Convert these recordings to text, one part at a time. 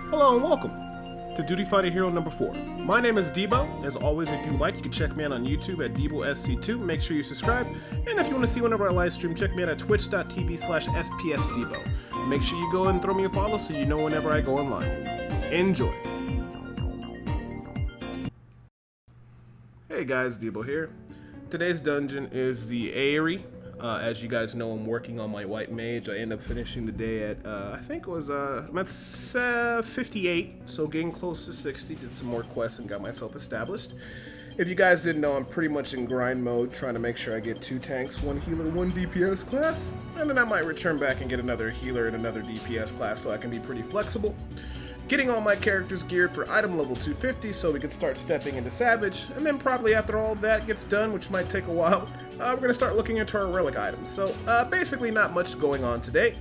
Hello and welcome to Duty Fighter Hero number 4. My name is Debo. As always, if you like, you can check me out on YouTube at DeboSC2. Make sure you subscribe. And if you want to see one of our live stream, check me out at twitch.tv/SPSDebo. Make sure you go and throw me a follow so you know whenever I go online. Enjoy. Hey guys, Debo here. Today's dungeon is the Aerie. As you guys know, I'm working on my white mage. I ended up finishing the day at, I think it was, I'm at 58, so getting close to 60. Did some more quests and got myself established. If you guys didn't know, I'm pretty much in grind mode, trying to make sure I get 2 tanks, 1 healer, 1 DPS class, and then I might return back and get another healer and another DPS class so I can be pretty flexible. Getting all my characters geared for item level 250 so we can start stepping into Savage, and then probably after all of that gets done, which might take a while, we're going to start looking into our relic items. So basically not much going on today.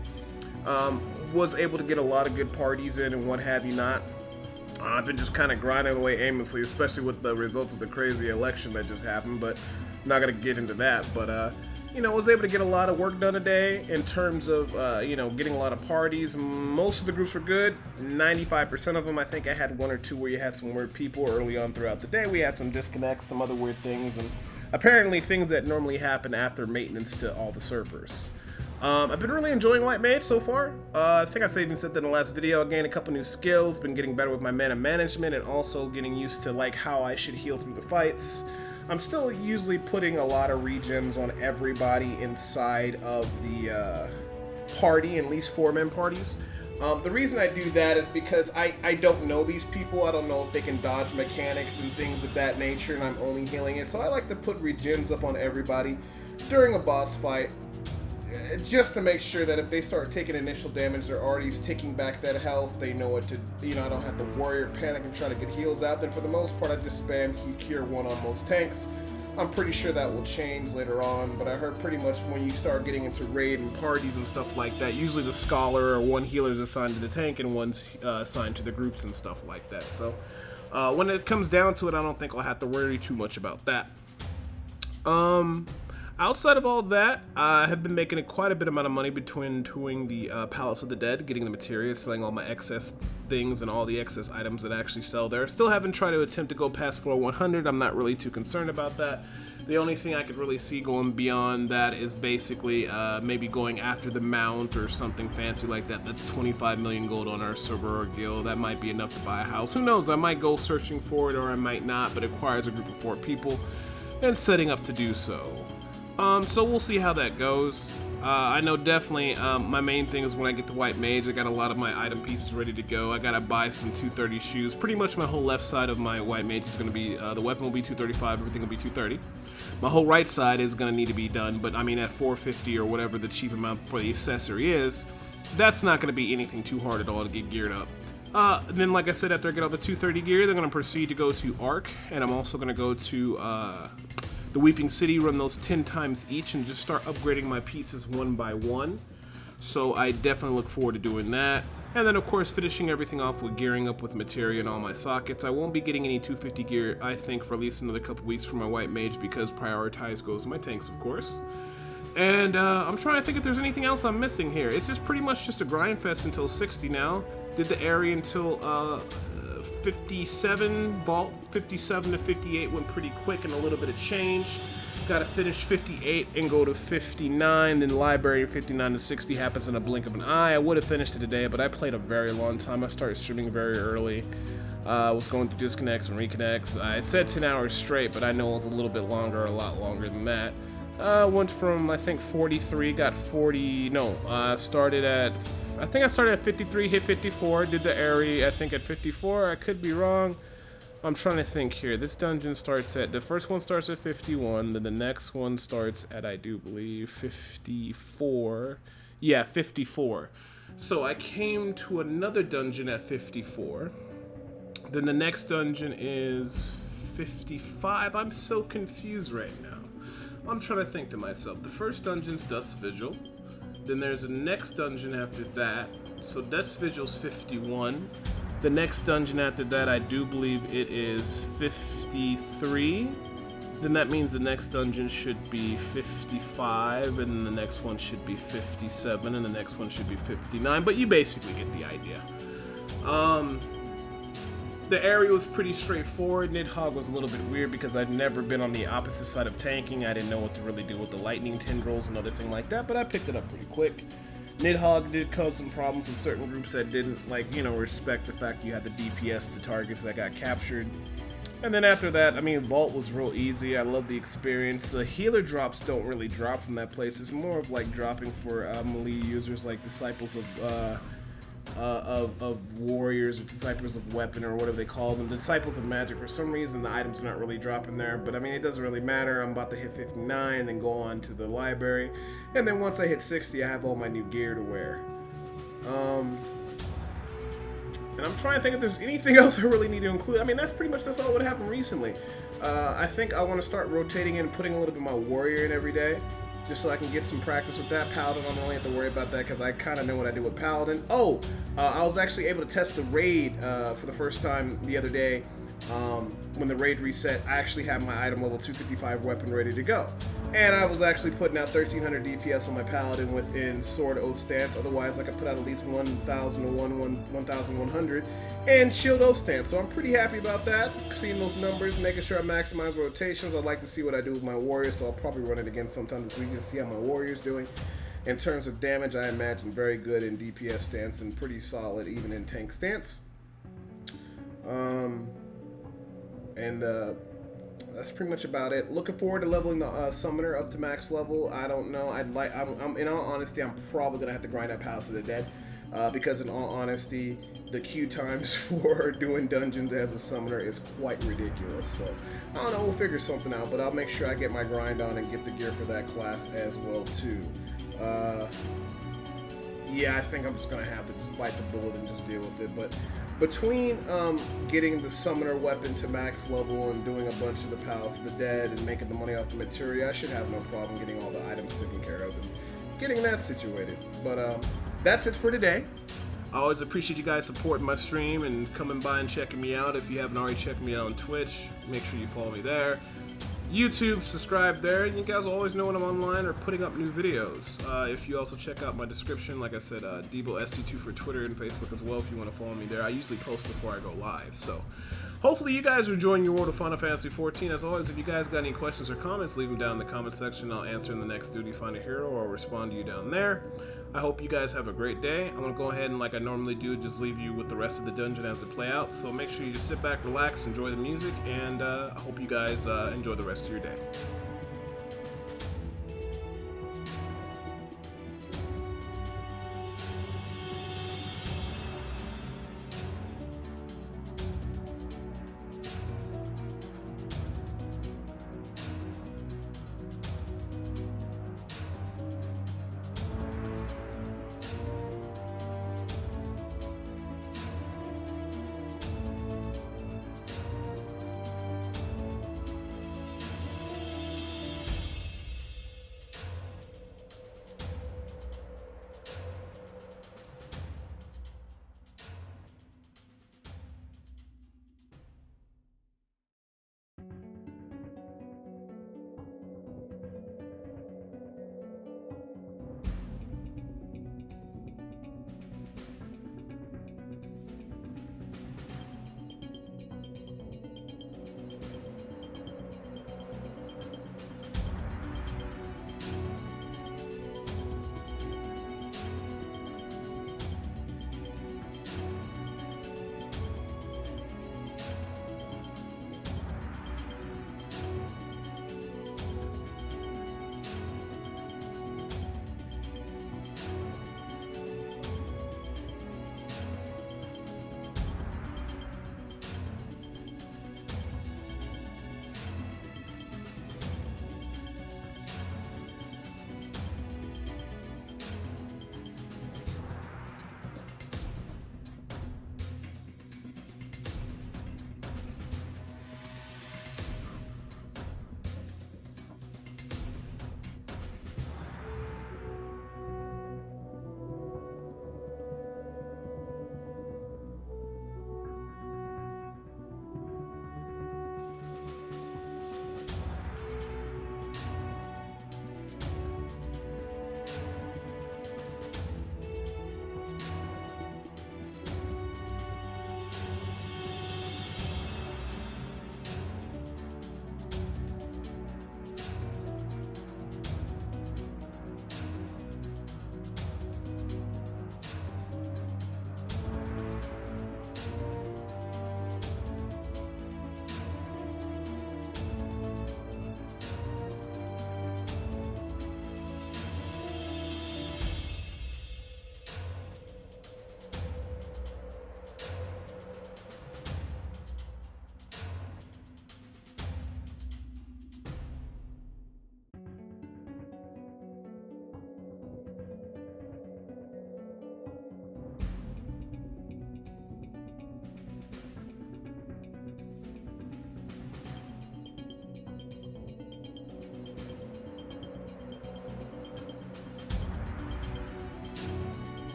Was able to get a lot of good parties in and what have you not. I've been just kind of grinding away aimlessly, especially with the results of the crazy election that just happened, but I'm not going to get into that. But you know, was able to get a lot of work done today in terms of, you know, getting a lot of parties. Most of the groups were good. 95% of them, I think I had 1 or 2 where you had some weird people early on throughout the day. We had some disconnects, some other weird things, and apparently things that normally happen after maintenance to all the servers. I've been really enjoying White Mage so far. I think I even said that in the last video. I gained a couple new skills, been getting better with my mana management, and also getting used to like how I should heal through the fights. I'm still usually putting a lot of regems on everybody inside of the party, at least 4-man parties. The reason I do that is because I don't know these people. I don't know if they can dodge mechanics and things of that nature, and I'm only healing it. So I like to put regens up on everybody during a boss fight, just to make sure that if they start taking initial damage, they're already taking back that health. They know what to, you know, I don't have to worry or panic and try to get heals out. Then for the most part, I just spam Cure 1 on most tanks. I'm pretty sure that will change later on, but I heard pretty much when you start getting into raid and parties and stuff like that, usually the scholar or 1 healer is assigned to the tank and 1's assigned to the groups and stuff like that. So when it comes down to it, I don't think I'll have to worry too much about that. Outside of all that, I have been making quite a bit amount of money between doing the Palace of the Dead, getting the materials, selling all my excess things and all the excess items that I actually sell there. Still haven't tried to attempt to go past 4100. I'm not really too concerned about that. The only thing I could really see going beyond that is basically maybe going after the mount or something fancy like that. That's 25 million gold on our server or guild. That might be enough to buy a house. Who knows? I might go searching for it or I might not, but it requires a group of 4 people and setting up to do so. So we'll see how that goes. I know definitely my main thing is when I get the White Mage, I got a lot of my item pieces ready to go. I gotta buy some 230 shoes. Pretty much my whole left side of my White Mage is gonna be, the weapon will be 235, everything will be 230. My whole right side is gonna need to be done, but I mean at 450 or whatever the cheap amount for the accessory is, that's not gonna be anything too hard at all to get geared up. Then like I said, after I get all the 230 gear, they're gonna proceed to go to Ark, and I'm also gonna go to, the Weeping City, run those 10 times each and just start upgrading my pieces 1 by 1. So I definitely look forward to doing that. And then of course finishing everything off with gearing up with materia and all my sockets. I won't be getting any 250 gear, I think, for at least another couple weeks for my White Mage because prioritize goes to my tanks, of course. And I'm trying to think if there's anything else I'm missing here. It's just pretty much just a grind fest until 60 now. Did the area until 57, vault 57 to 58 went pretty quick and a little bit of change. Got to finish 58 and go to 59, then library 59 to 60 happens in a blink of an eye. I would have finished it today, but I played a very long time. I started streaming very early. I was going through disconnects and reconnects. It said 10 hours straight, but I know it was a little bit longer, a lot longer than that. Went from, I think, 43, got 40, no, started at, I think I started at 53, hit 54, did the area, I think at 54, I could be wrong. I'm trying to think here. This dungeon starts at, the first one starts at 51, then the next one starts at, I do believe, 54. Yeah, 54. So I came to another dungeon at 54. Then the next dungeon is 55. I'm so confused right now. I'm trying to think to myself. The first dungeon's Dust Vigil. Then there's a next dungeon after that. So Dust Vigil's 51. The next dungeon after that, I do believe it is 53. Then that means the next dungeon should be 55, and then the next one should be 57, and the next one should be 59. But you basically get the idea. Um, the area was pretty straightforward. Nidhogg was a little bit weird because I'd never been on the opposite side of tanking. I didn't know what to really do with the lightning tendrils and other thing like that, but I picked it up pretty quick. Nidhogg did cause some problems with certain groups that didn't, like, you know, respect the fact you had the DPS to targets that got captured. And then after that, I mean, Vault was real easy. I love the experience. The healer drops don't really drop from that place. It's more of like dropping for melee users like Disciples of Warriors or Disciples of Weapon or whatever they call them. Disciples of Magic. For some reason, the items are not really dropping there. But I mean, it doesn't really matter. I'm about to hit 59 and go on to the library. And then once I hit 60, I have all my new gear to wear. And I'm trying to think if there's anything else I really need to include. I mean, that's all what happened recently. I think I want to start rotating in and putting a little bit of my warrior in every day, just so I can get some practice with that. Paladin, I don't really have to worry about that because I kind of know what I do with Paladin. Oh, I was actually able to test the raid for the first time the other day. When the raid reset, I actually had my item level 255 weapon ready to go. And I was actually putting out 1300 DPS on my Paladin within Sword Oath stance. Otherwise, I could put out at least 1100 and Shield Oath stance. So I'm pretty happy about that. Seeing those numbers, making sure I maximize rotations. I'd like to see what I do with my warriors, so I'll probably run it again sometime this week to see how my warrior's doing. In terms of damage, I imagine very good in DPS stance and pretty solid even in tank stance. That's pretty much about it. Looking forward to leveling the summoner up to max level. I don't know. I'm in all honesty, I'm probably gonna have to grind up House of the Dead because in all honesty, the queue times for doing dungeons as a summoner is quite ridiculous. So I don't know. We'll figure something out, but I'll make sure I get my grind on and get the gear for that class as well too. Yeah, I think I'm just gonna have to just bite the bullet and just deal with it. But between getting the summoner weapon to max level and doing a bunch of the Palace of the Dead and making the money off the materia, I should have no problem getting all the items taken care of and getting that situated. But that's it for today. I always appreciate you guys supporting my stream and coming by and checking me out. If you haven't already checked me out on Twitch, make sure you follow me there. YouTube, subscribe there, and you guys will always know when I'm online or putting up new videos. If you also check out my description, like I said, DeboSC2 for Twitter and Facebook as well if you want to follow me there. I usually post before I go live, so hopefully you guys are enjoying your world of Final Fantasy XIV. As always, if you guys got any questions or comments, leave them down in the comment section. I'll answer in the next Duty Find a Hero or I'll respond to you down there. I hope you guys have a great day. I'm going to go ahead and, like I normally do, just leave you with the rest of the dungeon as it play out. So make sure you just sit back, relax, enjoy the music, and I hope you guys enjoy the rest of your day.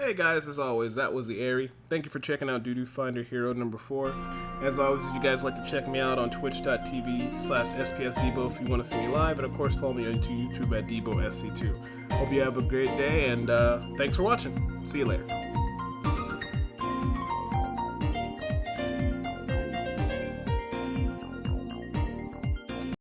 Hey guys, as always, that was the Airy. Thank you for checking out Doodoo Finder Hero number 4. As always, if you guys like to check me out on twitch.tv/SPSDebo if you want to see me live, and of course follow me on YouTube at DeboSC2. Hope you have a great day, and thanks for watching. See you later.